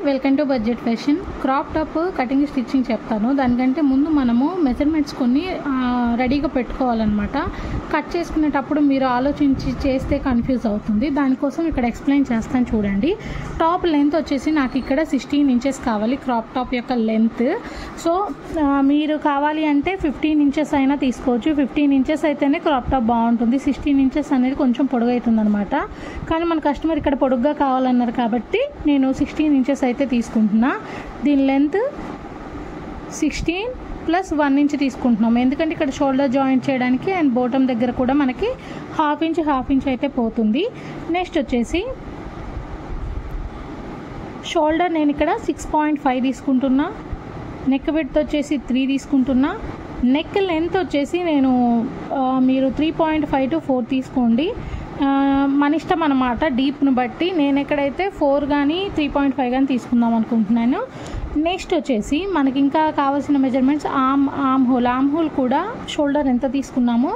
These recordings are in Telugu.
Welcome to budget fashion. Crop top cutting stitching చెప్తాను. దానికంటే ముందు మనము మెజర్మెంట్స్ కొన్ని రెడీగా పెట్టుకోవాలన్నమాట. కట్ చేసుకునేటప్పుడు మీరు ఆలోచించి చేస్తే కన్ఫ్యూజ్ అవుతుంది. దానికోసం ఇక్కడ ఎక్స్ప్లెయిన్ చేస్తాను చూడండి. టాప్ లెంత్ వచ్చేసి నాకు ఇక్కడ 16 ఇంచెస్ కావాలి, క్రాప్ టాప్ యొక్క లెంత్. సో మీరు కావాలి అంటే 15 ఇంచెస్ అయినా తీసుకోవచ్చు. 15 ఇంచెస్ అయితేనే క్రాప్ టాప్ బాగుంటుంది. 16 ఇంచెస్ అనేది కొంచెం పొడుగు అవుతుంది అనమాట. కానీ మన కస్టమర్ ఇక్కడ పొడుగ్గా కావాలన్నారు కాబట్టి నేను 16 ఇంచెస్ అయితే తీసుకుంటున్నా. దీని లెంత్ 16 ప్లస్ 1 ఇంచ్ తీసుకుంటున్నాం. ఎందుకంటే ఇక్కడ షోల్డర్ జాయింట్ చేయడానికి అండ్ బోటమ్ దగ్గర కూడా మనకి హాఫ్ ఇంచ్ అయితే పోతుంది. నెక్స్ట్ వచ్చేసి షోల్డర్ నేను ఇక్కడ 6.5 తీసుకుంటున్నా. నెక్ విడ్త్ వచ్చేసి 3 తీసుకుంటున్నా. నెక్ లెంత్ వచ్చేసి నేను మీరు 3.5 to 4 తీసుకోండి, మన ఇష్టం అన్నమాట. డీప్ను బట్టి నేను ఎక్కడైతే 4 కానీ 3.5 కానీ తీసుకుందాం అనుకుంటున్నాను. నెక్స్ట్ వచ్చేసి మనకి ఇంకా కావాల్సిన మెజర్మెంట్స్ ఆమ్ హోల్ కూడా షోల్డర్ ఎంత తీసుకున్నామో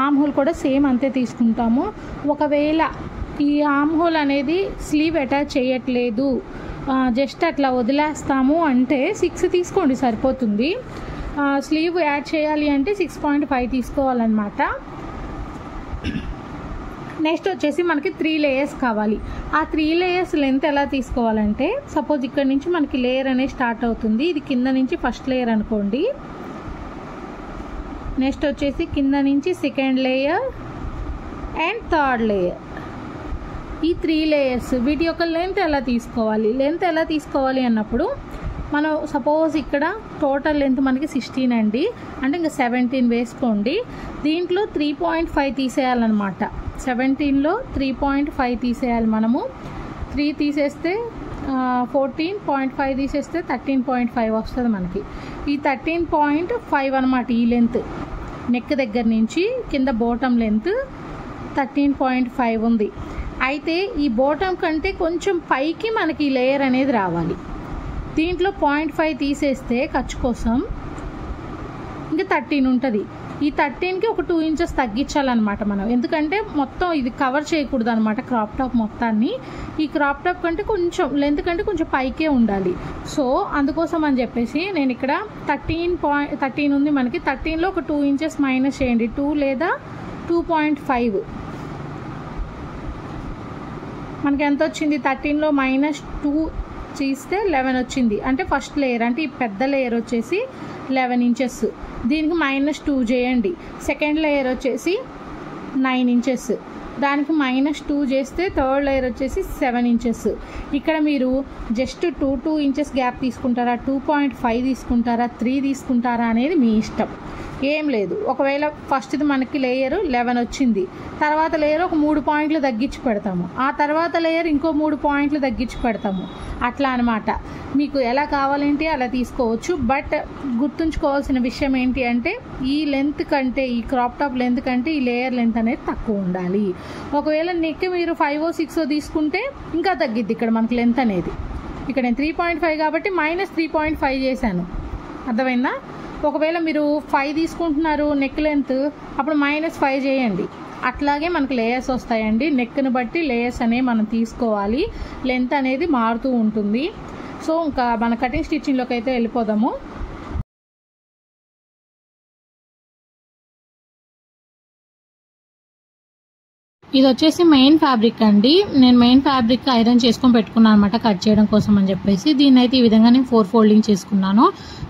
ఆమ్ హోల్ కూడా సేమ్ అంతే తీసుకుంటాము. ఒకవేళ ఈ ఆమ్ హోల్ అనేది స్లీవ్ అటాచ్ చేయట్లేదు, జస్ట్ అట్లా వదిలేస్తాము అంటే 6 తీసుకోండి సరిపోతుంది. స్లీవ్ యాడ్ చేయాలి అంటే 6.5 తీసుకోవాలన్నమాట. నెక్స్ట్ వచ్చేసి మనకి 3 లేయర్స్ కావాలి. ఆ 3 లేయర్స్ లెంత్ ఎలా తీసుకోవాలంటే, సపోజ్ ఇక్కడ నుంచి మనకి లేయర్ అనేది స్టార్ట్ అవుతుంది. ఇది కింద నుంచి ఫస్ట్ లేయర్ అనుకోండి. నెక్స్ట్ వచ్చేసి కింద నుంచి second layer and third layer. ఈ 3 లేయర్స్ వీటి యొక్క లెంత్ ఎలా తీసుకోవాలి అన్నప్పుడు మనం సపోజ్ ఇక్కడ టోటల్ లెంత్ మనకి 16 అండి, అంటే ఇంకా 17 వేసుకోండి. దీంట్లో 3.5 తీసేయాలన్నమాట. 17లో 3.5 తీసేయాలి మనము. 3 తీసేస్తే 14.5 తీసేస్తే 13.5 వస్తుంది మనకి. ఈ 13.5 అనమాట ఈ లెంత్. నెక్ దగ్గర నుంచి కింద బోటమ్ లెంత్ 13.5 ఉంది. అయితే ఈ బోటమ్ కంటే కొంచెం పైకి మనకి ఈ లేయర్ అనేది రావాలి. దీంట్లో 0.5 తీసేస్తే ఖర్చు కోసం ఇంకా 13 ఉంటుంది. ఈ 13కి ఒక 2 ఇంచెస్ తగ్గించాలన్నమాట మనం. ఎందుకంటే మొత్తం ఇది కవర్ చేయకూడదు అనమాట క్రాప్ టాప్ మొత్తాన్ని. ఈ క్రాప్ టాప్ కంటే కొంచెం లెంత్ కంటే కొంచెం పైకే ఉండాలి. సో అందుకోసం అని చెప్పేసి నేను ఇక్కడ 13 ఉంది మనకి. 13లో ఒక 2 ఇంచెస్ మైనస్ చేయండి. 2 లేదా 2.5 మనకి ఎంత వచ్చింది? 13లో -2 చేస్తే 11 వచ్చింది. అంటే ఫస్ట్ లేయర్ అంటే ఈ పెద్ద లేయర్ వచ్చేసి 11 ఇంచెస్. దీనికి -2 చేయండి. సెకండ్ లేయర్ వచ్చేసి 9 ఇంచెస్. దానికి -2 చేస్తే థర్డ్ లేయర్ వచ్చేసి 7 ఇంచెస్. ఇక్కడ మీరు జస్ట్ 2 ఇంచెస్ గ్యాప్ తీసుకుంటారా, 2.5 తీసుకుంటారా, 3 తీసుకుంటారా అనేది మీ ఇష్టం. ఏం లేదు. ఒకవేళ ఫస్ట్ది మనకి లేయర్ 11 వచ్చింది, తర్వాత లేయర్ ఒక 3 పాయింట్లు తగ్గించి పెడతాము, ఆ తర్వాత లేయర్ ఇంకో 3 పాయింట్లు తగ్గించి పెడతాము. అట్లా అనమాట. మీకు ఎలా కావాలంటే అలా తీసుకోవచ్చు. బట్ గుర్తుంచుకోవాల్సిన విషయం ఏంటి అంటే ఈ లెంత్ కంటే, ఈ క్రాప్ టాప్ లెంత్ కంటే ఈ లేయర్ లెంత్ అనేది తక్కువ ఉండాలి. ఒకవేళ నెక్ మీరు 5 or 6 తీసుకుంటే ఇంకా తగ్గిద్ది ఇక్కడ మనకి లెంత్ అనేది. ఇక్కడ నేను 3.5 కాబట్టి -3.5 చేశాను. అర్థమైందా? ఒకవేళ మీరు 5 తీసుకుంటున్నారు నెక్ లెంత్, అప్పుడు -5 చేయండి. అట్లాగే మనకు లేయర్స్ వస్తాయండి. నెక్ని బట్టి లేయర్స్ అనేవి మనం తీసుకోవాలి. లెంత్ అనేది మారుతూ ఉంటుంది. సో ఇంకా మన కటింగ్ స్టిచ్చింగ్లోకి అయితే వెళ్ళిపోదాము. ఇది వచ్చేసి మెయిన్ ఫ్యాబ్రిక్ అండి. నేను మెయిన్ ఫ్యాబ్రిక్ ఐరన్ చేసుకొని పెట్టుకున్నాను అనమాట కట్ చేయడం కోసం అని చెప్పేసి. దీన్ని అయితే ఈ విధంగా నేను 4 ఫోల్డింగ్ చేసుకున్నాను.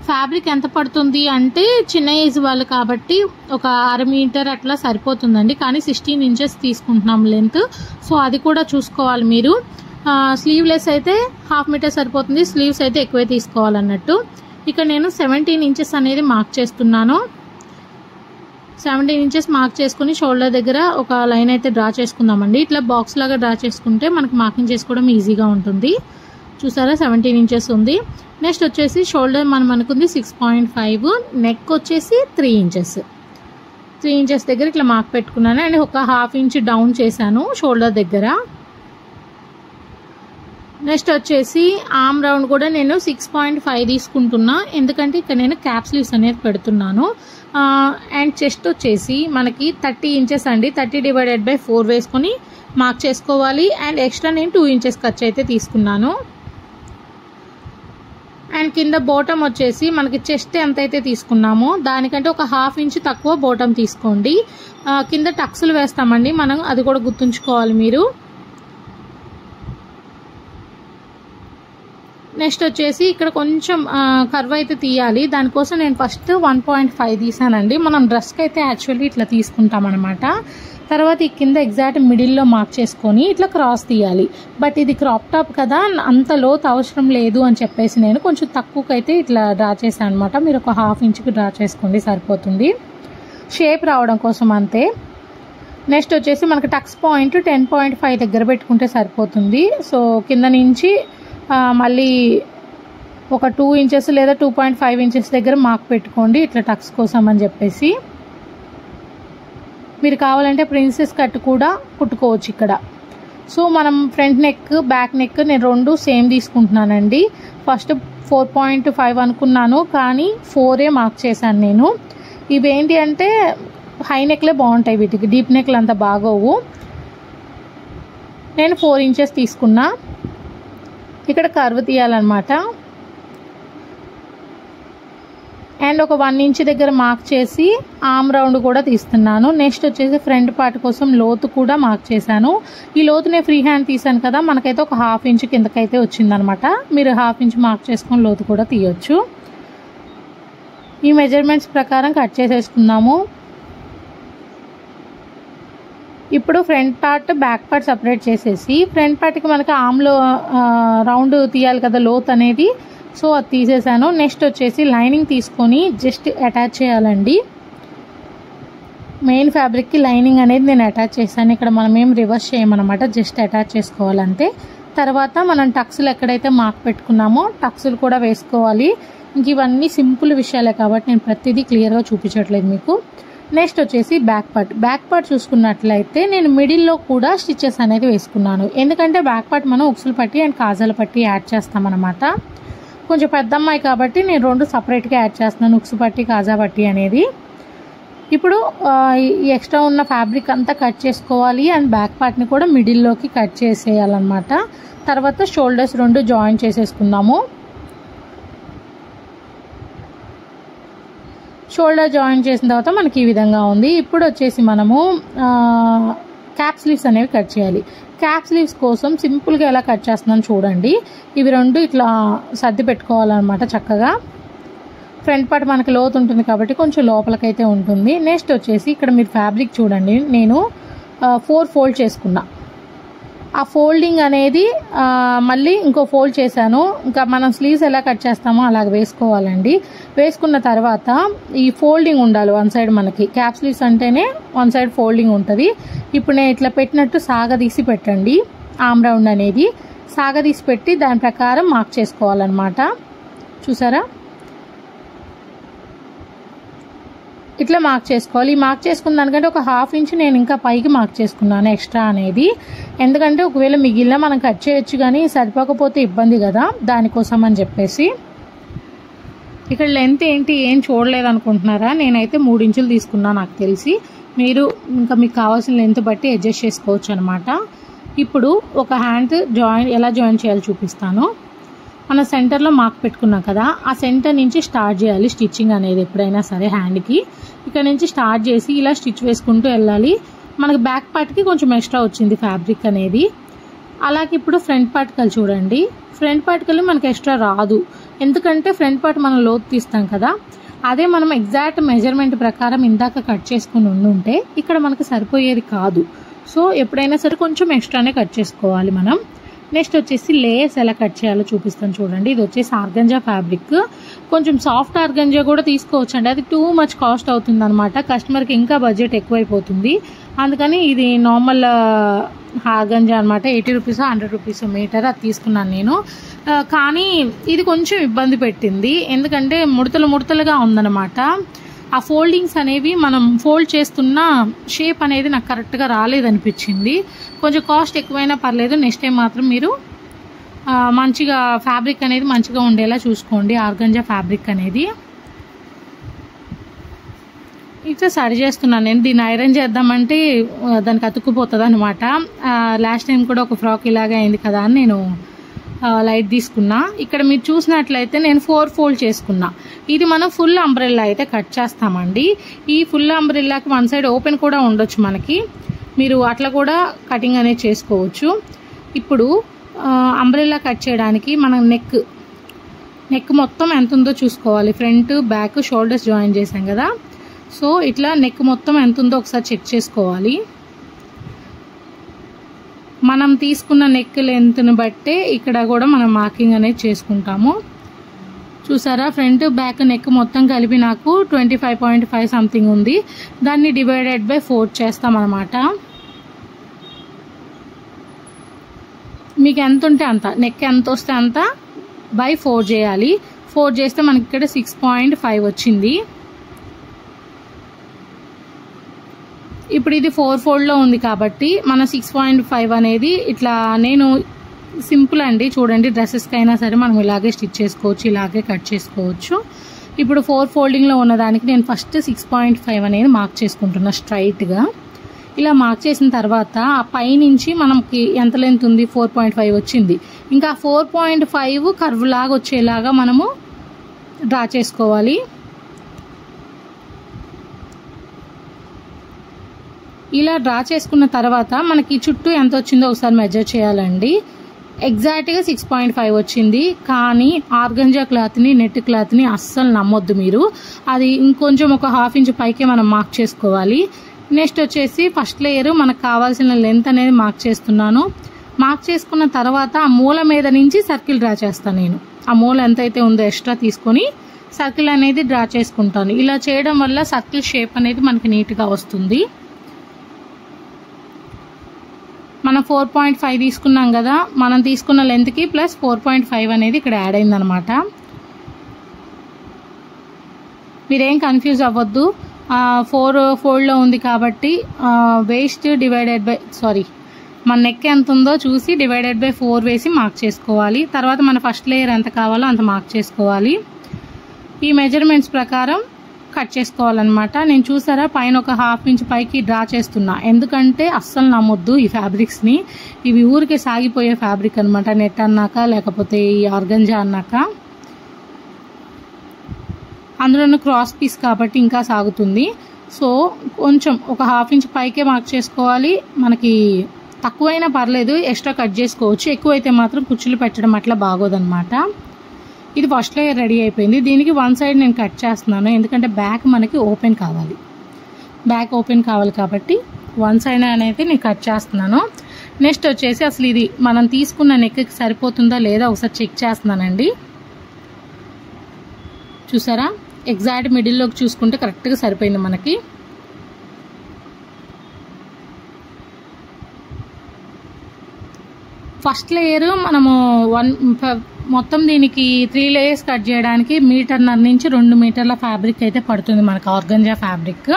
ఫ్యాబ్రిక్ ఎంత పడుతుంది అంటే చిన్న ఏజ్ వాళ్ళు కాబట్టి ఒక 1/2 మీటర్ అట్లా సరిపోతుందండి. కానీ 16 ఇంచెస్ తీసుకుంటున్నాం లెంత్. సో అది కూడా చూసుకోవాలి మీరు. స్లీవ్లెస్ అయితే 1/2 మీటర్ సరిపోతుంది, స్లీవ్స్ అయితే ఎక్కువే తీసుకోవాలన్నట్టు. ఇక్కడ నేను 17 ఇంచెస్ అనేది మార్క్ చేస్తున్నాను. 17 ఇంచెస్ మార్క్ చేసుకుని షోల్డర్ దగ్గర ఒక లైన్ అయితే డ్రా చేసుకుందామండి. ఇట్లా బాక్స్ లాగా డ్రా చేసుకుంటే మనకి మార్కింగ్ చేసుకోవడం ఈజీగా ఉంటుంది. చూసారా 17 ఇంచెస్ ఉంది. నెక్స్ట్ వచ్చేసి షోల్డర్ మనం అనుకుంది 6.5, నెక్ వచ్చేసి 3 ఇంచెస్. 3 ఇంచెస్ దగ్గర ఇట్లా మార్క్ పెట్టుకున్నాను అండ్ ఒక 1/2 ఇంచ్ డౌన్ చేశాను షోల్డర్ దగ్గర. నెక్స్ట్ వచ్చేసి ఆర్మ్ రౌండ్ కూడా నేను 6.5 తీసుకుంటున్నా, ఎందుకంటే ఇక్కడ నేను క్యాప్ స్లీవ్స్ అనేది పెడుతున్నాను. అండ్ చెస్ట్ వచ్చేసి మనకి 30 ఇంచెస్ అండి. 30/4 వేసుకొని మార్క్ చేసుకోవాలి. అండ్ ఎక్స్ట్రా నేను 2 ఇంచెస్ ఖర్చు అయితే తీసుకున్నాను. అండ్ కింద బోటమ్ వచ్చేసి మనకి చెస్ట్ ఎంతైతే తీసుకున్నామో దానికంటే ఒక 1/2 ఇంచ్ తక్కువ బోటమ్ తీసుకోండి. కింద టక్స్లు వేస్తామండి మనం, అది కూడా గుర్తుంచుకోవాలి మీరు. నెక్స్ట్ వచ్చేసి ఇక్కడ కొంచెం కర్వ్ అయితే తీయాలి, దానికోసం నేను ఫస్ట్ 1.5 తీసానండి. మనం డ్రెస్కి అయితే యాక్చువల్లీ ఇట్లా తీసుకుంటాం అనమాట. తర్వాత ఈ కింద ఎగ్జాక్ట్ మిడిల్లో మార్క్ చేసుకొని ఇట్లా క్రాస్ తీయాలి. బట్ ఇది క్రాప్ టాప్ కదా, అంత లోతు అవసరం లేదు అని చెప్పేసి నేను కొంచెం తక్కువకైతే ఇట్లా డ్రా చేశాను అనమాట. మీరు ఒక 1/2 ఇంచ్కి డ్రా చేసుకోండి సరిపోతుంది, షేప్ రావడం కోసం అంతే. నెక్స్ట్ వచ్చేసి మనకి టక్స్ పాయింట్ 10.5 దగ్గర పెట్టుకుంటే సరిపోతుంది. సో కింద నుంచి మళ్ళీ ఒక 2 ఇంచెస్ లేదా 2.5 ఇంచెస్ దగ్గర మార్క్ పెట్టుకోండి ఇట్లా టక్స్ కోసం అని చెప్పేసి. మీరు కావాలంటే ప్రిన్సెస్ కట్ కూడా కుట్టుకోవచ్చు ఇక్కడ. సో మనం ఫ్రంట్ నెక్ బ్యాక్ నెక్ నేను 2 సేమ్ తీసుకుంటున్నానండి. ఫస్ట్ 4.5 అనుకున్నాను, కానీ 4 మార్క్ చేశాను నేను. ఇవేంటి అంటే హై నెక్లే బాగుంటాయి, వీటికి డీప్ నెక్లు అంత బాగోవు. నేను 4 ఇంచెస్ తీసుకున్నా. ఇక్కడ కర్వ్ తీయాలన్నమాట. అండ్ ఒక 1 ఇంచ్ దగ్గర మార్క్ చేసి ఆర్మ్ రౌండ్ కూడా తీస్తున్నాను. నెక్స్ట్ వచ్చేసి ఫ్రంట్ పార్ట్ కోసం లోతు కూడా మార్క్ చేశాను. ఈ లోతు నేను ఫ్రీ హ్యాండ్ తీసాను కదా, మనకైతే ఒక 1/2 ఇంచ్ కిందకైతే వచ్చిందనమాట. మీరు 1/2 ఇంచ్ మార్క్ చేసుకొని లోతు కూడా తీయొచ్చు. ఈ మెజర్మెంట్స్ ప్రకారం కట్ చేసేసుకుందాము. ఇప్పుడు front part back part separate చేసేసి, ఫ్రంట్ పార్ట్కి మనకి ఆమ్లో రౌండ్ తీయాలి కదా లోత్ అనేది, సో అది తీసేసాను. నెక్స్ట్ వచ్చేసి లైనింగ్ తీసుకొని జస్ట్ అటాచ్ చేయాలండి. మెయిన్ ఫ్యాబ్రిక్కి లైనింగ్ అనేది నేను అటాచ్ చేశాను. ఇక్కడ మనం ఏం రివర్స్ చేయమన్నమాట, జస్ట్ అటాచ్ చేసుకోవాలంతే. తర్వాత మనం టక్స్లు ఎక్కడైతే మార్క్ పెట్టుకున్నామో టక్స్లు కూడా వేసుకోవాలి. ఇంక ఇవన్నీ సింపుల్ విషయాలే కాబట్టి నేను ప్రతిదీ క్లియర్గా చూపించట్లేదు మీకు. నెక్స్ట్ వచ్చేసి బ్యాక్ పార్ట్ చూసుకున్నట్లయితే నేను మిడిల్లో కూడా స్టిచెస్ అనేది వేసుకున్నాను. ఎందుకంటే బ్యాక్ పార్ట్ మనం ఉక్సులు పట్టి అండ్ కాజాల పట్టి యాడ్ చేస్తామన్నమాట. కొంచెం పెద్ద అమ్మాయి కాబట్టి నేను 2 సపరేట్గా యాడ్ చేస్తున్నాను, ఉక్సు పట్టి కాజా పట్టి అనేది. ఇప్పుడు ఈ ఎక్స్ట్రా ఉన్న ఫ్యాబ్రిక్ అంతా కట్ చేసుకోవాలి అండ్ బ్యాక్ పార్ట్ని కూడా మిడిల్లోకి కట్ చేసేయాలన్నమాట. తర్వాత షోల్డర్స్ 2 జాయిన్ చేసేసుకుందాము. షోల్డర్ జాయిన్ చేసిన తర్వాత మనకి ఈ విధంగా ఉంది. ఇప్పుడు వచ్చేసి మనము క్యాప్ స్లీవ్స్ అనేవి కట్ చేయాలి. క్యాప్ స్లీవ్స్ కోసం సింపుల్గా ఎలా కట్ చేస్తున్నాను చూడండి. ఇవి 2 ఇట్లా సర్ది పెట్టుకోవాలన్నమాట చక్కగా. ఫ్రంట్ పార్ట్ మనకి లోతు ఉంటుంది కాబట్టి కొంచెం లోపలికైతే ఉంటుంది. నెక్స్ట్ వచ్చేసి ఇక్కడ మీరు ఫ్యాబ్రిక్ చూడండి, నేను 4 ఫోల్డ్ చేసుకున్నా. ఆ ఫోల్డింగ్ అనేది మళ్ళీ ఇంకో ఫోల్డ్ చేశాను. ఇంకా మనం స్లీవ్స్ ఎలా కట్ చేస్తామో అలాగ వేసుకోవాలండి. వేసుకున్న తర్వాత ఈ ఫోల్డింగ్ ఉండాలి వన్ సైడ్. మనకి క్యాప్ స్లీవ్స్ అంటేనే వన్ సైడ్ ఫోల్డింగ్ ఉంటుంది. ఇప్పుడు నేను ఇట్లా పెట్టినట్టు సాగదీసి పెట్టండి. ఆర్మ్ రౌండ్ అనేది సాగదీసి పెట్టి దాని ప్రకారం మార్క్ చేసుకోవాలన్నమాట. చూసారా, ఇట్లా మార్క్ చేసుకోవాలి. ఈ మార్క్ చేసుకున్న దానికంటే ఒక 1/2 ఇంచ్ నేను ఇంకా పైకి మార్క్ చేసుకున్నాను ఎక్స్ట్రా అనేది. ఎందుకంటే ఒకవేళ మిగిలిన మనం కట్ చేయొచ్చు, కానీ సరిపోకపోతే ఇబ్బంది కదా, దానికోసం అని చెప్పేసి. ఇక్కడ లెంత్ ఏంటి ఏం చూడలేదు అనుకుంటున్నారా, నేనైతే 3 ఇంచులు తీసుకున్నా నాకు తెలిసి. మీరు ఇంకా మీకు కావాల్సిన లెంత్ బట్టి అడ్జస్ట్ చేసుకోవచ్చు అనమాట. ఇప్పుడు ఒక హ్యాండ్ ఎలా జాయిన్ చేయాలో చూపిస్తాను. మన సెంటర్లో మార్క్ పెట్టుకున్నాం కదా, ఆ సెంటర్ నుంచి స్టార్ట్ చేయాలి స్టిచ్చింగ్ అనేది. ఎప్పుడైనా సరే హ్యాండ్కి ఇక్కడ నుంచి స్టార్ట్ చేసి ఇలా స్టిచ్ వేసుకుంటూ వెళ్ళాలి. మనకి బ్యాక్ పార్ట్కి కొంచెం ఎక్స్ట్రా వచ్చింది ఫ్యాబ్రిక్ అనేది. అలాగే ఇప్పుడు ఫ్రంట్ పార్ట్ కలిసి చూడండి. ఫ్రంట్ పార్ట్ కలిసి మనకి ఎక్స్ట్రా రాదు, ఎందుకంటే ఫ్రంట్ పార్ట్ మనం లోతు తీస్తాం కదా. అదే మనం ఎగ్జాక్ట్ మెజర్మెంట్ ప్రకారం ఇందాక కట్ చేసుకుని ఉండుంటే ఇక్కడ మనకి సరిపోయేది కాదు. సో ఎప్పుడైనా సరే కొంచెం ఎక్స్ట్రానే కట్ చేసుకోవాలి మనం. నెక్స్ట్ వచ్చేసి లేయర్స్ ఎలా కట్ చేయాలో చూపిస్తాను చూడండి. ఇది వచ్చేసి ఆర్గంజా ఫ్యాబ్రిక్. కొంచెం సాఫ్ట్ ఆర్గంజా కూడా తీసుకోవచ్చు అండి, అది టూ మచ్ కాస్ట్ అవుతుంది అనమాట. కస్టమర్కి ఇంకా బడ్జెట్ ఎక్కువైపోతుంది. అందుకని ఇది నార్మల్ ఆర్గంజా అనమాట. 80 రూపీస్ 100 రూపీస్ మీటర్ అది తీసుకున్నాను నేను. కానీ ఇది కొంచెం ఇబ్బంది పెట్టింది, ఎందుకంటే ముడతలుగా ఉందన్నమాట. ఆ ఫోల్డింగ్స్ అనేవి మనం ఫోల్డ్ చేస్తున్న షేప్ అనేది నాకు కరెక్ట్గా రాలేదనిపించింది. కొంచెం కాస్ట్ ఎక్కువైనా పర్లేదు, నెక్స్ట్ టైం మాత్రం మీరు మంచిగా ఫ్యాబ్రిక్ అనేది మంచిగా ఉండేలా చూసుకోండి. ఆర్గంజా ఫ్యాబ్రిక్ అనేది ఇట్లా సరి చేస్తున్నాను నేను. దీన్ని ఐరన్ చేద్దామంటే దానికి అతుక్కుపోతుంది అనమాట. లాస్ట్ టైం కూడా ఒక ఫ్రాక్ ఇలాగే అయింది కదా అని నేను లైట్ తీసుకున్నా. ఇక్కడ మీరు చూసినట్లయితే నేను 4 ఫోల్డ్ చేసుకున్నా. ఇది మనం ఫుల్ అంబ్రెల్లా అయితే కట్ చేస్తామండి. ఈ ఫుల్ అంబ్రెల్లాకి వన్ సైడ్ ఓపెన్ కూడా ఉండొచ్చు మనకి, మీరు అట్లా కూడా కటింగ్ అనేది చేసుకోవచ్చు. ఇప్పుడు అంబ్రెల్లా కట్ చేయడానికి మనం నెక్ మొత్తం ఎంత ఉందో చూసుకోవాలి. ఫ్రంట్ బ్యాక్ షోల్డర్స్ జాయిన్ చేసాం కదా, సో ఇట్లా నెక్ మొత్తం ఎంత ఉందో ఒకసారి చెక్ చేసుకోవాలి. మనం తీసుకున్న నెక్ లెంత్ని బట్టే ఇక్కడ కూడా మనం మార్కింగ్ అనేది చేసుకుంటాము. చూసారా, ఫ్రంట్ బ్యాక్ నెక్ మొత్తం కలిపి నాకు 25.5 సంథింగ్ ఉంది. దాన్ని డివైడెడ్ బై 4 చేస్తాం అన్నమాట. మీకు ఎంత ఉంటే అంత, నెక్ ఎంత వస్తే అంత బై 4 చేయాలి. 4 చేస్తే మనకి ఇక్కడ 6.5 వచ్చింది. ఇప్పుడు ఇది 4 ఫోల్డ్లో ఉంది కాబట్టి మన 6.5 అనేది ఇట్లా, నేను సింపుల్ అండి చూడండి, డ్రెస్సెస్కి అయినా సరే మనం ఇలాగే స్టిచ్ చేసుకోవచ్చు, ఇలాగే కట్ చేసుకోవచ్చు. ఇప్పుడు 4 ఫోల్డింగ్లో ఉన్నదానికి నేను ఫస్ట్ 6.5 అనేది మార్క్ చేసుకుంటున్నా స్ట్రైట్గా. ఇలా మార్క్ చేసిన తర్వాత ఆ పైనుంచి మనకి ఎంత లెంత్ ఉంది, 4.5 వచ్చింది. ఇంకా 4.5 కర్వ్ లాగా వచ్చేలాగా మనము డ్రా చేసుకోవాలి. ఇలా డ్రా చేసుకున్న తర్వాత మనకి చుట్టూ ఎంత వచ్చిందో ఒకసారి మెజర్ చేయాలండి. ఎగ్జాక్ట్గా 6.5 వచ్చింది. కానీ ఆర్గంజా క్లాత్ని, నెట్ క్లాత్ని అస్సలు నమ్మొద్దు మీరు. అది ఇంకొంచెం ఒక 1/2 ఇంచ్ పైకే మనం మార్క్ చేసుకోవాలి. నెక్స్ట్ వచ్చేసి ఫస్ట్ లేయర్ మనకు కావాల్సిన లెంత్ అనేది మార్క్ చేస్తున్నాను. మార్క్ చేసుకున్న తర్వాత ఆ మూల మీద నుంచి సర్కిల్ డ్రా చేస్తాను. నేను ఆ మూల ఎంతైతే ఉందో ఎక్స్ట్రా తీసుకొని సర్కిల్ అనేది డ్రా చేసుకుంటాను. ఇలా చేయడం వల్ల సర్కిల్ షేప్ అనేది మనకి నీట్గా వస్తుంది. మనం 4.5 తీసుకున్నాం కదా, మనం తీసుకున్న లెంత్కి ప్లస్ 4.5 అనేది ఇక్కడ యాడ్ అయిందనమాట. మీరేం కన్ఫ్యూజ్ అవ్వద్దు. 4 ఫోల్డ్లో ఉంది కాబట్టి వేస్ట్ డివైడెడ్ బై మన నెక్ ఎంత ఉందో చూసి డివైడెడ్ బై 4 వేసి మార్క్ చేసుకోవాలి. తర్వాత మన ఫస్ట్ లేయర్ ఎంత కావాలో అంత మార్క్ చేసుకోవాలి. ఈ మెజర్మెంట్స్ ప్రకారం కట్ చేసుకోవాలన్నమాట. నేను చూసారా పైన ఒక 1/2 ఇంచ్ పైకి డ్రా చేస్తున్నా. ఎందుకంటే అస్సలు నమ్మొద్దు ఈ ఫ్యాబ్రిక్స్ని, ఇవి ఊరికే సాగిపోయే ఫ్యాబ్రిక్ అనమాట. నెట్ అన్నాక లేకపోతే ఈ ఆర్గంజా అన్నాక, అందులోనూ క్రాస్ పీస్ కాబట్టి ఇంకా సాగుతుంది. సో కొంచెం ఒక 1/2 ఇంచ్ పైకే మార్క్ చేసుకోవాలి. మనకి తక్కువైనా పర్లేదు, ఎక్స్ట్రా కట్ చేసుకోవచ్చు. ఎక్కువైతే మాత్రం కుచ్చులు పెట్టడం అట్లా బాగోదన్నమాట. ఇది ఫస్ట్ లేయర్ రెడీ అయిపోయింది. దీనికి వన్ సైడ్ నేను కట్ చేస్తున్నాను, ఎందుకంటే బ్యాక్ మనకి ఓపెన్ కావాలి. బ్యాక్ ఓపెన్ కావాలి కాబట్టి వన్ సైడ్ అనేది నేను కట్ చేస్తున్నాను. నెక్స్ట్ వచ్చేసి అసలు ఇది మనం తీసుకున్న నెక్కి సరిపోతుందా లేదా ఒకసారి చెక్ చేస్తున్నానండి. చూసారా, ఎగ్జాక్ట్ మిడిల్లోకి చూసుకుంటే కరెక్ట్గా సరిపోయింది మనకి. ఫస్ట్ లేయర్ మనము మొత్తం దీనికి 3 లేయర్స్ కట్ చేయడానికి 1.5 మీటర్ నుంచి 2 మీటర్ల ఫ్యాబ్రిక్ అయితే పడుతుంది మనకు, ఆర్గంజా ఫ్యాబ్రిక్.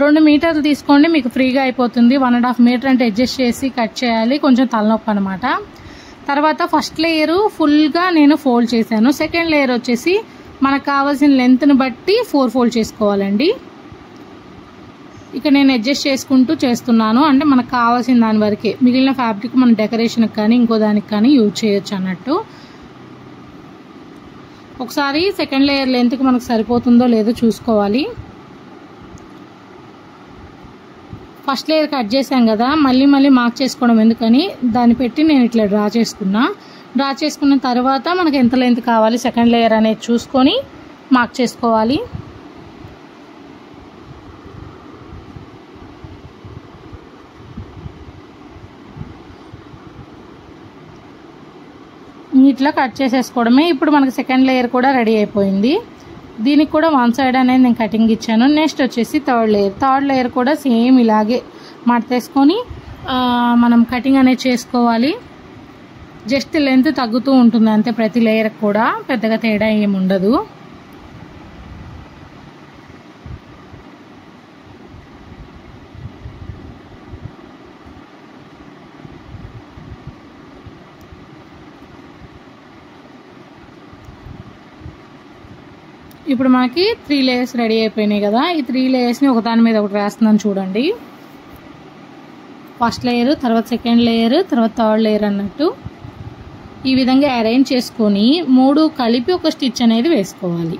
2 మీటర్లు తీసుకోండి, మీకు ఫ్రీగా అయిపోతుంది. 1.5 మీటర్ అంటే అడ్జస్ట్ చేసి కట్ చేయాలి, కొంచెం తలనొప్పి అనమాట. తర్వాత ఫస్ట్ లేయర్ ఫుల్గా నేను ఫోల్డ్ చేశాను. సెకండ్ లేయర్ వచ్చేసి మనకు కావాల్సిన లెంత్ని బట్టి 4 ఫోల్డ్ చేసుకోవాలండి. ఇక నేను అడ్జస్ట్ చేసుకుంటూ చేస్తున్నాను, అంటే మనకు కావాల్సిన దాని వరకే. మిగిలిన ఫ్యాబ్రిక్ మనం డెకరేషన్కి కానీ ఇంకో దానికి కానీ యూజ్ చేయొచ్చు అన్నట్టు. ఒకసారి సెకండ్ లేయర్ లెంత్కి మనకు సరిపోతుందో లేదో చూసుకోవాలి. ఫస్ట్ లేయర్ కట్ చేసాం కదా, మళ్ళీ మార్క్ చేసుకోవడం ఎందుకని దాన్ని పెట్టి నేను ఇట్లా డ్రా చేసుకున్నా. డ్రా చేసుకున్న తర్వాత మనకు ఎంత లెంత్ కావాలి సెకండ్ లేయర్ అనేది చూసుకొని మార్క్ చేసుకోవాలి. ఇట్లా కట్ చేసేసుకోవడమే. ఇప్పుడు మనకి సెకండ్ లేయర్ కూడా రెడీ అయిపోయింది. దీనికి కూడా వన్ సైడ్ అనేది నేను కటింగ్ ఇచ్చాను. నెక్స్ట్ వచ్చేసి థర్డ్ లేయర్ కూడా సేమ్ ఇలాగే మడతేసుకొని మనం కటింగ్ అనేది చేసుకోవాలి. జస్ట్ లెంత్ తగ్గుతూ ఉంటుంది అంతే, ప్రతి లేయర్ కూడా పెద్దగా తేడా ఏమి ఉండదు. ఇప్పుడు మనకి 3 లేయర్స్ రెడీ అయిపోయినాయి కదా. ఈ 3 లేయర్స్ని ఒకదాని మీద ఒకటి వేస్తున్నాను చూడండి. ఫస్ట్ లేయర్, తర్వాత సెకండ్ లేయర్, తర్వాత థర్డ్ లేయర్ అన్నట్టు. ఈ విధంగా అరేంజ్ చేసుకొని 3 కలిపి ఒక స్టిచ్ అనేది వేసుకోవాలి.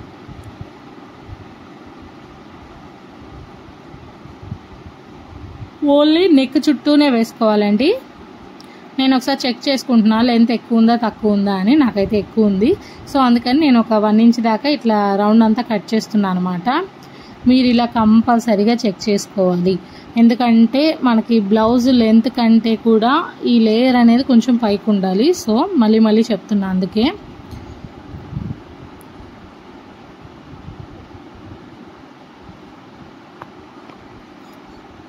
ఓన్లీ నెక్ చుట్టూనే వేసుకోవాలండి. నేను ఒకసారి చెక్ చేసుకుంటున్నా లెంత్ ఎక్కువ ఉందా తక్కువ ఉందా అని. నాకైతే ఎక్కువ ఉంది, సో అందుకని నేను ఒక 1 ఇంచ్ దాకా ఇట్లా రౌండ్ అంతా కట్ చేస్తున్నాను అనమాట. మీరు ఇలా కంపల్సరీగా చెక్ చేసుకోవాలి, ఎందుకంటే మనకి బ్లౌజ్ లెంత్ కంటే కూడా ఈ లేయర్ అనేది కొంచెం పైకి ఉండాలి. సో మళ్ళీ చెప్తున్నా అందుకే.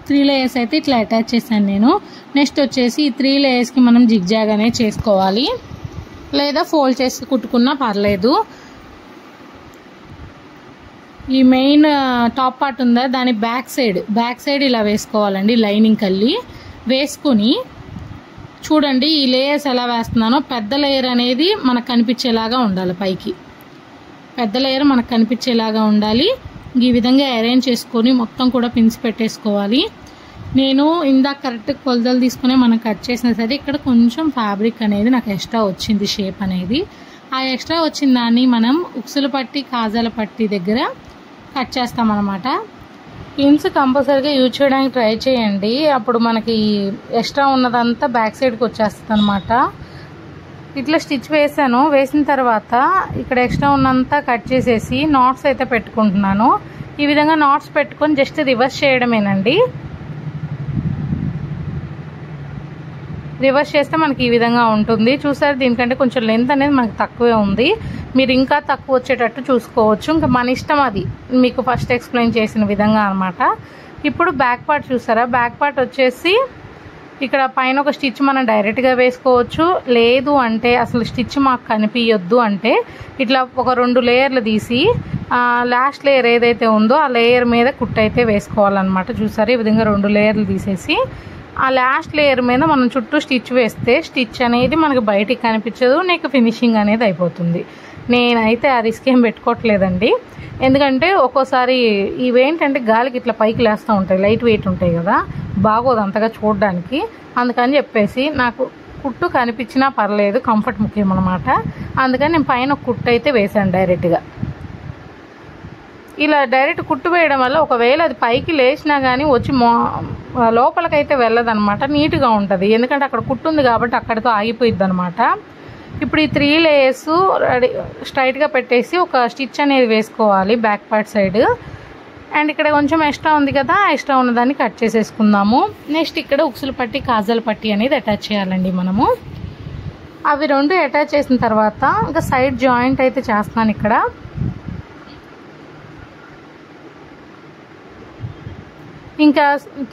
త్రీ లేయర్స్ అయితే ఇట్లా అటాచ్ చేశాను నేను. నెక్స్ట్ వచ్చేసి ఈ 3 లేయర్స్కి మనం జిగ్జాగ్ అనేది చేసుకోవాలి, లేదా ఫోల్డ్ చేసి కుట్టుకున్నా పర్లేదు. ఈ మెయిన్ టాప్ పార్ట్ ఉందా దాని బ్యాక్ సైడ్ ఇలా వేసుకోవాలండి. లైనింగ్ కల్లి వేసుకుని చూడండి ఈ లేయర్స్ ఎలా వేస్తున్నానో. పెద్ద లేయర్ అనేది మనకు కనిపించేలాగా ఉండాలి, పైకి పెద్ద లేయర్ మనకు కనిపించేలాగా ఉండాలి. ఈ విధంగా అరేంజ్ చేసుకొని మొత్తం కూడా పిన్స్ పెట్టేసుకోవాలి. నేను ఇందాక కరెక్ట్ కొలతలు తీసుకునే మనం కట్ చేసినా సరే ఇక్కడ కొంచెం ఫ్యాబ్రిక్ అనేది నాకు ఎక్స్ట్రా వచ్చింది, షేప్ అనేది. ఆ ఎక్స్ట్రా వచ్చిన దాన్ని మనం ఉక్సుల పట్టి కాజాల పట్టి దగ్గర కట్ చేస్తామన్నమాట. పిన్స్ కంపల్సరీగా యూజ్ చేయడానికి ట్రై చేయండి, అప్పుడు మనకి ఎక్స్ట్రా ఉన్నదంతా బ్యాక్ సైడ్కి వచ్చేస్తుంది అనమాట. ఇట్లా స్టిచ్ వేసాను. వేసిన తర్వాత ఇక్కడ ఎక్స్ట్రా ఉన్నంతా కట్ చేసేసి నాట్స్ అయితే పెట్టుకుంటున్నాను. ఈ విధంగా నాట్స్ పెట్టుకొని జస్ట్ రివర్స్ చేయడమేనండి. రివర్స్ చేస్తే మనకి ఈ విధంగా ఉంటుంది. చూసారు, దీనికంటే కొంచెం లెంత్ అనేది మనకి తక్కువే ఉంది. మీరు ఇంకా తక్కువ వచ్చేటట్టు చూసుకోవచ్చు, ఇంకా మన ఇష్టం అది, మీకు ఫస్ట్ ఎక్స్ప్లెయిన్ చేసిన విధంగా అనమాట. ఇప్పుడు బ్యాక్ పార్ట్ చూసారా, బ్యాక్ పార్ట్ వచ్చేసి ఇక్కడ పైన ఒక స్టిచ్ మనం డైరెక్ట్గా వేసుకోవచ్చు, లేదు అంటే అసలు స్టిచ్ మాకు కనిపించొద్దు అంటే ఇట్లా ఒక 2 లేయర్లు తీసి లాస్ట్ లేయర్ ఏదైతే ఉందో ఆ లేయర్ మీద కుట్టు అయితే వేసుకోవాలన్నమాట. చూసారు, ఈ విధంగా 2 లేయర్లు తీసేసి ఆ లాస్ట్ లేయర్ మీద మనం చుట్టూ స్టిచ్ వేస్తే స్టిచ్ అనేది మనకు బయటికి కనిపించదు, నీకు ఫినిషింగ్ అనేది అయిపోతుంది. నేనైతే ఆ రిస్క్ ఏం పెట్టుకోవట్లేదండి, ఎందుకంటే ఒక్కోసారి ఇవేంటంటే గాలికి ఇట్లా పైకి లేస్తూ ఉంటాయి, లైట్ వెయిట్ ఉంటాయి కదా, బాగోదు అంతగా చూడడానికి. అందుకని చెప్పేసి నాకు కుట్టు కనిపించినా పర్లేదు, కంఫర్ట్ ముఖ్యం అనమాట. అందుకని నేను పైన కుట్టు అయితే వేసాను డైరెక్ట్గా. ఇలా డైరెక్ట్ కుట్టు వేయడం వల్ల ఒకవేళ అది పైకి లేచినా కానీ వచ్చి లోపలికైతే వెళ్ళదన్నమాట, నీట్గా ఉంటుంది. ఎందుకంటే అక్కడ కుట్టు ఉంది కాబట్టి అక్కడితో ఆగిపోయిద్ది అనమాట. ఇప్పుడు ఈ 3 లేయర్స్ స్ట్రైట్గా పెట్టేసి ఒక స్టిచ్ అనేది వేసుకోవాలి బ్యాక్ పార్ట్ సైడ్. అండ్ ఇక్కడ కొంచెం ఎక్స్ట్రా ఉంది కదా, ఎక్స్ట్రా ఉన్నదాన్ని కట్ చేసేసుకుందాము. నెక్స్ట్ ఇక్కడ ఉక్సులు పట్టి కాజాల పట్టి అనేది అటాచ్ చేయాలండి మనము. అవి 2 అటాచ్ చేసిన తర్వాత ఇంకా సైడ్ జాయింట్ అయితే చేస్తున్నాను. ఇక్కడ ఇంకా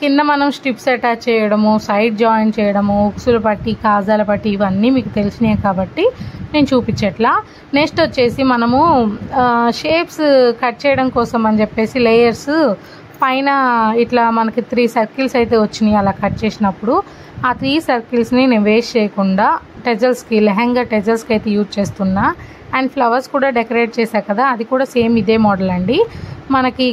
కింద మనం స్ట్రిప్స్ అటాచ్ చేయడము, సైడ్ జాయిన్ చేయడము, ఉక్సుల పట్టి కాజాల పట్టి ఇవన్నీ మీకు తెలిసినాయి కాబట్టి నేను చూపించట్లా. నెక్స్ట్ వచ్చేసి మనము షేప్స్ కట్ చేయడం కోసం అని చెప్పేసి లేయర్స్ పైన ఇట్లా మనకి 3 సర్కిల్స్ అయితే వచ్చినాయి. అలా కట్ చేసినప్పుడు ఆ 3 సర్కిల్స్ని నేను వేస్ట్ చేయకుండా టెజల్స్కి, లెహంగా టెజల్స్కి అయితే యూజ్ చేస్తున్నా. అండ్ ఫ్లవర్స్ కూడా డెకరేట్ చేశా కదా, అది కూడా సేమ్ ఇదే మోడల్ అండి. మనకి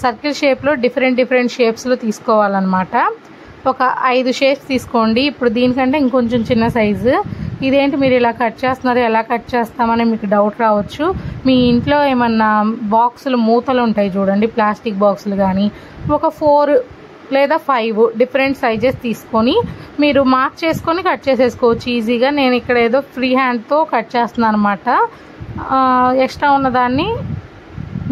సర్కిల్ షేప్లో డిఫరెంట్ షేప్స్లో తీసుకోవాలన్నమాట. ఒక 5 షేప్స్ తీసుకోండి. ఇప్పుడు దీనికంటే ఇంకొంచెం చిన్న సైజు. ఇదేంటి మీరు ఇలా కట్ చేస్తున్నారు, ఎలా కట్ చేస్తామని మీకు డౌట్ రావచ్చు. మీ ఇంట్లో ఏమన్నా బాక్సులు మూతలు ఉంటాయి చూడండి, ప్లాస్టిక్ బాక్సులు కానీ, ఒక 4 లేదా 5 డిఫరెంట్ సైజెస్ తీసుకొని మీరు మార్క్ చేసుకొని కట్ చేసేసుకోవచ్చు ఈజీగా. నేను ఇక్కడ ఏదో ఫ్రీ హ్యాండ్తో కట్ చేస్తున్నాను అనమాట. ఎక్స్ట్రా ఉన్నదాన్ని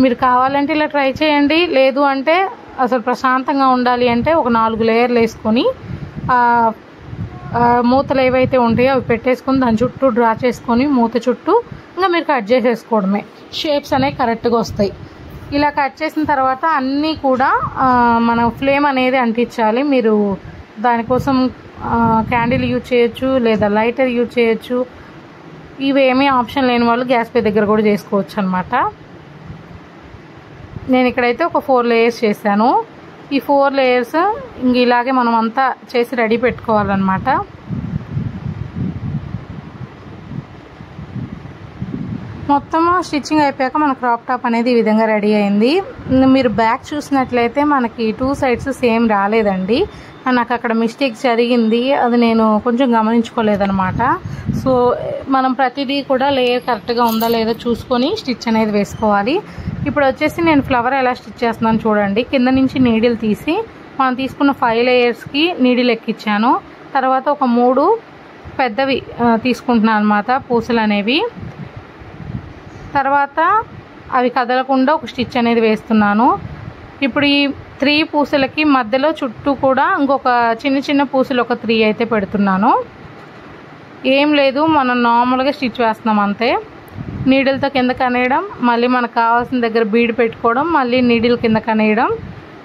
మీరు కావాలంటే ఇలా ట్రై చేయండి, లేదు అంటే అసలు ప్రశాంతంగా ఉండాలి అంటే ఒక 4 లేయర్లు వేసుకొని మూతలు ఏవైతే ఉంటాయో అవి పెట్టేసుకొని దాని చుట్టూ డ్రా చేసుకొని మూత చుట్టూ ఇంకా మీరు కట్ చేసేసుకోవడమే. షేప్స్ అనేవి కరెక్ట్గా వస్తాయి. ఇలా కట్ చేసిన తర్వాత అన్నీ కూడా మనం ఫ్లేమ్ అనేది అంటించాలి. మీరు దానికోసం క్యాండిల్ యూజ్ చేయొచ్చు, లేదా లైటర్ యూజ్ చేయొచ్చు. ఇవేమీ ఆప్షన్ లేని వాళ్ళు గ్యాస్ పే దగ్గర కూడా చేసుకోవచ్చు అనమాట. నేను ఇక్కడైతే ఒక 4 లేయర్స్ చేశాను. ఈ 4 లేయర్స్ ఇంక ఇలాగే మనం అంతా చేసి రెడీ పెట్టుకోవాలన్నమాట. మొత్తం స్టిచ్చింగ్ అయిపోయాక మన క్రాప్ టాప్ అనేది ఈ విధంగా రెడీ అయింది. మీరు బ్యాక్ చూసినట్లయితే మనకి 2 సైడ్స్ సేమ్ రాలేదండి. నాకు అక్కడ మిస్టేక్ జరిగింది, అది నేను కొంచెం గమనించుకోలేదనమాట. సో మనం ప్రతిదీ కూడా లేయర్ కరెక్ట్గా ఉందా లేదా చూసుకొని స్టిచ్ అనేది వేసుకోవాలి. ఇప్పుడు వచ్చేసి నేను ఫ్లవర్ ఎలా స్టిచ్ చేస్తున్నాను చూడండి. కింద నుంచి నీడిల్ తీసి మనం తీసుకున్న 5 లేయర్స్కి నీడిల్ ఎక్కించాను. తర్వాత ఒక 3 పెద్దవి తీసుకుంటున్నాను అనమాట పూసలు అనేవి. తర్వాత అవి కదలకుండా ఒక స్టిచ్ అనేది వేస్తున్నాను. ఇప్పుడు ఈ 3 పూసలకి మధ్యలో చుట్టూ కూడా ఇంకొక చిన్న చిన్న పూసలు ఒక 3 అయితే పెడుతున్నాను. ఏం లేదు, మనం నార్మల్గా స్టిచ్ వేస్తున్నాం అంతే. నీడిల్తో కింద కనేయడం, మళ్ళీ మనకు కావాల్సిన దగ్గర బీడ్ పెట్టుకోవడం, మళ్ళీ నీడిల్ కింద కనేయడం,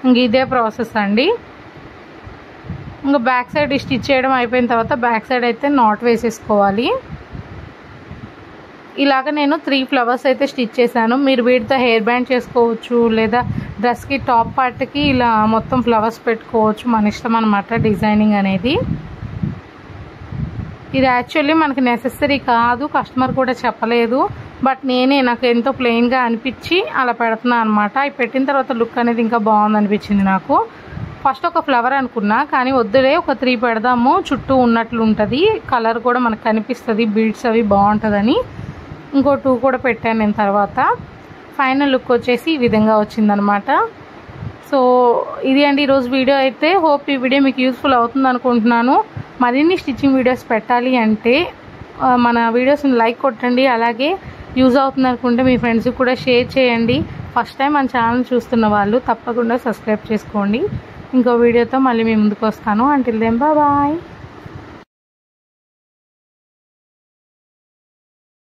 ఇంక ఇదే ప్రాసెస్ అండి. ఇంకా బ్యాక్ సైడ్ స్టిచ్ చేయడం అయిపోయిన తర్వాత బ్యాక్ సైడ్ అయితే నాట్ వేసేసుకోవాలి. ఇలాగ నేను 3 ఫ్లవర్స్ అయితే స్టిచ్ చేశాను. మీరు వీటితో హెయిర్ బ్యాండ్ చేసుకోవచ్చు, లేదా డ్రెస్కి టాప్ పార్ట్కి ఇలా మొత్తం ఫ్లవర్స్ పెట్టుకోవచ్చు, మన ఇష్టం అనమాట డిజైనింగ్ అనేది. ఇది యాక్చువల్లీ మనకి నెసెసరీ కాదు, కస్టమర్ కూడా చెప్పలేదు, బట్ నాకు ఎంతో ప్లెయిన్గా అనిపించి అలా పెడుతున్నాను అనమాట. అవి పెట్టిన తర్వాత లుక్ అనేది ఇంకా బాగుంది అనిపించింది నాకు. ఫస్ట్ ఒక ఫ్లవర్ అనుకున్నా, కానీ వద్దులే ఒక 3 పెడదాము, చుట్టూ ఉన్నట్లు ఉంటుంది, కలర్ కూడా మనకు కనిపిస్తుంది, బీడ్స్ అవి బాగుంటుందని ఇంకో 2 కూడా పెట్టాను నేను. తర్వాత ఫైనల్ లుక్ వచ్చేసి ఈ విధంగా వచ్చిందనమాట. సో ఇది అండి ఈరోజు వీడియో అయితే. హోప్ ఈ వీడియో మీకు యూస్ఫుల్ అవుతుంది అనుకుంటున్నాను. మరిన్ని స్టిచ్చింగ్ వీడియోస్ పెట్టాలి అంటే మన వీడియోస్ని లైక్ కొట్టండి, అలాగే యూజ్ అవుతుంది అనుకుంటే మీ ఫ్రెండ్స్కి కూడా షేర్ చేయండి. ఫస్ట్ టైం మన ఛానల్ చూస్తున్న వాళ్ళు తప్పకుండా సబ్స్క్రైబ్ చేసుకోండి. ఇంకో వీడియోతో మళ్ళీ మీ ముందుకు వస్తాను. Until then bye.